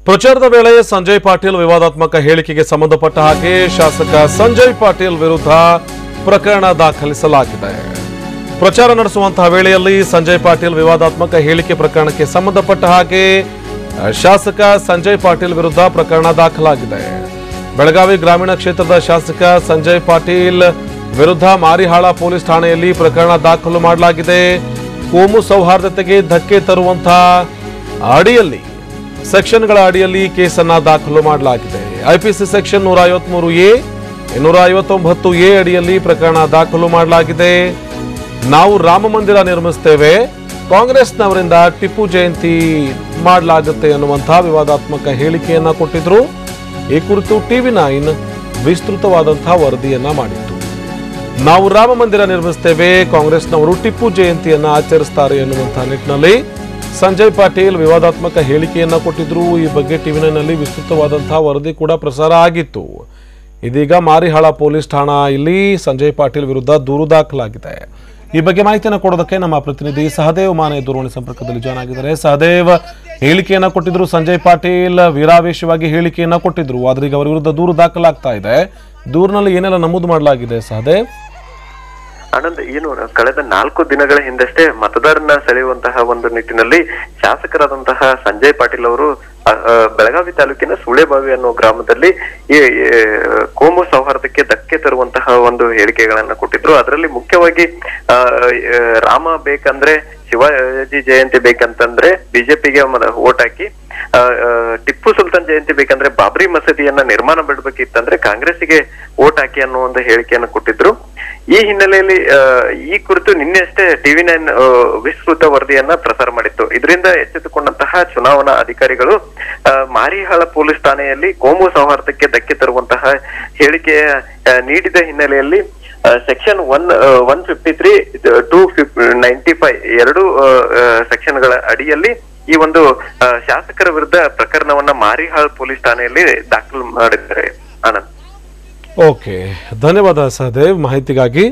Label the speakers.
Speaker 1: ಪ್ರಚಾರದ ವೇಳೆ ಸಂಜಯ್ ಪಾಟೀಲ್ ವಿವಾದಾತ್ಮಕ ಹೇಳಿಕೆಗೆ ಸಂಬಂಧಪಟ್ಟ ಹಾಗೆ ಶಾಸಕ ಸಂಜಯ್ ಪಾಟೀಲ್ ವಿರುದ್ಧ ಪ್ರಕರಣ ದಾಖಲಿಸಲಾಗಿದೆ. ಪ್ರಚಾರ ನಡೆಸುವಂತಹ ವೇಳೆಯಲ್ಲಿ ಸಂಜಯ್ ಪಾಟೀಲ್ ವಿವಾದಾತ್ಮಕ ಹೇಳಿಕೆ ಪ್ರಕರಣಕ್ಕೆ ಸಂಬಂಧಪಟ್ಟ ಹಾಗೆ ಶಾಸಕ ಸಂಜಯ್ ಪಾಟೀಲ್ ವಿರುದ್ಧ ಪ್ರಕರಣ ದಾಖಲಾಗಿದೆ. ಬೆಳಗಾವಿ ಗ್ರಾಮೀಣ ಕ್ಷೇತ್ರದ ಶಾಸಕ ಸಂಜಯ್ ಪಾಟೀಲ್ ವಿರುದ್ಧ ಮಾರಿಹಾಳ ಪೊಲೀಸ್ ಠಾಣೆಯಲ್ಲಿ ಪ್ರಕರಣ ದಾಖಲು ಮಾಡಲಾಗಿದೆ. ಕೋಮು ಸೌಹಾರ್ದತೆಗೆ ಧಕ್ಕೆ ತರುವಂತಹ ಅಡಿಯಲ್ಲಿ ಸೆಕ್ಷನ್ಗಳ ಅಡಿಯಲ್ಲಿ ಕೇಸನ್ನ ದಾಖಲು ಮಾಡಲಾಗಿದೆ. ಐಪಿಸಿ ಸೆಕ್ಷನ್ 153A 259A ಅಡಿಯಲ್ಲಿ ಪ್ರಕರಣ ದಾಖಲು ಮಾಡಲಾಗಿದೆ. ನಾವು ರಾಮ ಮಂದಿರ ನಿರ್ಮಿಸುತ್ತೇವೆ, ಕಾಂಗ್ರೆಸ್ನವರಿಂದ ಟಿಪ್ಪು ಜಯಂತಿ ಮಾಡಲಾಗುತ್ತೆ ಅನ್ನುವಂತಹ ವಿವಾದಾತ್ಮಕ ಹೇಳಿಕೆಯನ್ನ ಕೊಟ್ಟಿದ್ರು. ಈ ಕುರಿತು TV9 ವಿಸ್ತೃತವಾದಂತಹ ವರದಿಯನ್ನ ಮಾಡಿತ್ತು. ನಾವು ರಾಮ ಮಂದಿರ ನಿರ್ಮಿಸುತ್ತೇವೆ, ಕಾಂಗ್ರೆಸ್ನವರು ಟಿಪ್ಪು ಜಯಂತಿಯನ್ನ ಆಚರಿಸುತ್ತಾರೆ ಎನ್ನುವಂತಹ ನಿಟ್ಟಿನಲ್ಲಿ ಸಂಜಯ್ ಪಾಟೀಲ್ ವಿವಾದಾತ್ಮಕ ಹೇಳಿಕೆಯನ್ನ ಕೊಟ್ಟಿದ್ರು. ಈ ಬಗ್ಗೆ TV9ನಲ್ಲಿ ವಿಸ್ತೃತವಾದಂತಹ ವರದಿ ಕೂಡ ಪ್ರಸಾರ ಆಗಿತ್ತು. ಇದೀಗ ಮಾರಿಹಾಳ ಪೊಲೀಸ್ ಠಾಣಾ ಇಲ್ಲಿ ಸಂಜಯ್ ಪಾಟೀಲ್ ವಿರುದ್ಧ ದೂರು ದಾಖಲಾಗಿದೆ. ಈ ಬಗ್ಗೆ ಮಾಹಿತಿಯನ್ನು ಕೊಡೋದಕ್ಕೆ ನಮ್ಮ ಪ್ರತಿನಿಧಿ ಸಹದೇವ್ ಮಾನೆ ದೂರವಾಣಿ ಸಂಪರ್ಕದಲ್ಲಿ ಜಾಯ್ನ್ ಆಗಿದ್ದಾರೆ. ಸಹದೇವ್, ಹೇಳಿಕೆಯನ್ನ ಕೊಟ್ಟಿದ್ರು ಸಂಜಯ್ ಪಾಟೀಲ್, ವೀರಾವೇಶವಾಗಿ ಹೇಳಿಕೆಯನ್ನ ಕೊಟ್ಟಿದ್ರು. ಆದ್ರೆ ಈಗ ಅವರ ವಿರುದ್ಧ ದೂರು ದಾಖಲಾಗ್ತಾ ಇದೆ. ದೂರಿನಲ್ಲಿ ಏನೆಲ್ಲ ನಮೂದು ಮಾಡಲಾಗಿದೆ ಸಹದೇವ್?
Speaker 2: ಆನಂದ್, ಏನು ಕಳೆದ 4 ದಿನಗಳ ಹಿಂದಷ್ಟೇ ಮತದಾರನ ಸೆಳೆಯುವಂತಹ ಒಂದು ನಿಟ್ಟಿನಲ್ಲಿ ಶಾಸಕರಾದಂತಹ ಸಂಜಯ್ ಪಾಟೀಲ್ ಅವರು ಬೆಳಗಾವಿ ತಾಲೂಕಿನ ಸುಳೆಬಾವಿ ಅನ್ನೋ ಗ್ರಾಮದಲ್ಲಿ ಈ ಕೋಮು ಸೌಹಾರ್ದಕ್ಕೆ ಧಕ್ಕೆ ತರುವಂತಹ ಒಂದು ಹೇಳಿಕೆಗಳನ್ನ ಕೊಟ್ಟಿದ್ರು. ಅದರಲ್ಲಿ ಮುಖ್ಯವಾಗಿ ರಾಮ ಬೇಕಂದ್ರೆ ಶಿವಾಜಿ ಜಯಂತಿ ಬೇಕಂತಂದ್ರೆ ಬಿಜೆಪಿಗೆ ವೋಟ್ ಹಾಕಿ, ಟಿಪ್ಪು ಸುಲ್ತಾನ್ ಜಯಂತಿ ಬೇಕಂದ್ರೆ ಬಾಬ್ರಿ ಮಸೀದಿಯನ್ನ ನಿರ್ಮಾಣ ಮಾಡಬೇಕಿತ್ತಂದ್ರೆ ಕಾಂಗ್ರೆಸ್ಸಿಗೆ ವೋಟ್ ಹಾಕಿ ಅನ್ನೋ ಒಂದು ಹೇಳಿಕೆಯನ್ನು ಕೊಟ್ಟಿದ್ರು. ಈ ಹಿನ್ನೆಲೆಯಲ್ಲಿ ಈ ಕುರಿತು ನಿನ್ನೆ ಅಷ್ಟೇ TV9 ವಿಸ್ತೃತ ವರದಿಯನ್ನ ಪ್ರಸಾರ ಮಾಡಿತ್ತು. ಇದರಿಂದ ಎಚ್ಚೆತ್ತುಕೊಂಡಂತಹ ಚುನಾವಣಾ ಅಧಿಕಾರಿಗಳು ಮಾರಿಹಾಳ ಪೊಲೀಸ್ ಠಾಣೆಯಲ್ಲಿ ಕೋಮು ಸೌಹಾರ್ದಕ್ಕೆ ಧಕ್ಕೆ ತರುವಂತಹ ಹೇಳಿಕೆ ನೀಡಿದ ಹಿನ್ನೆಲೆಯಲ್ಲಿ ಸೆಕ್ಷನ್ 153 295 ಎರಡು ಸೆಕ್ಷನ್ಗಳ ಅಡಿಯಲ್ಲಿ ಈ ಒಂದು ಶಾಸಕರ ವಿರುದ್ಧ ಪ್ರಕರಣವನ್ನ ಮಾರಿಹಾಳ್ ಪೊಲೀಸ್ ಠಾಣೆಯಲ್ಲಿ ದಾಖಲು ಮಾಡಿದ್ದಾರೆ. ಆನಂದ್,
Speaker 1: ಓಕೆ, ಧನ್ಯವಾದ ಸಹದೇವ್ ಮಾಹಿತಿಗಾಗಿ.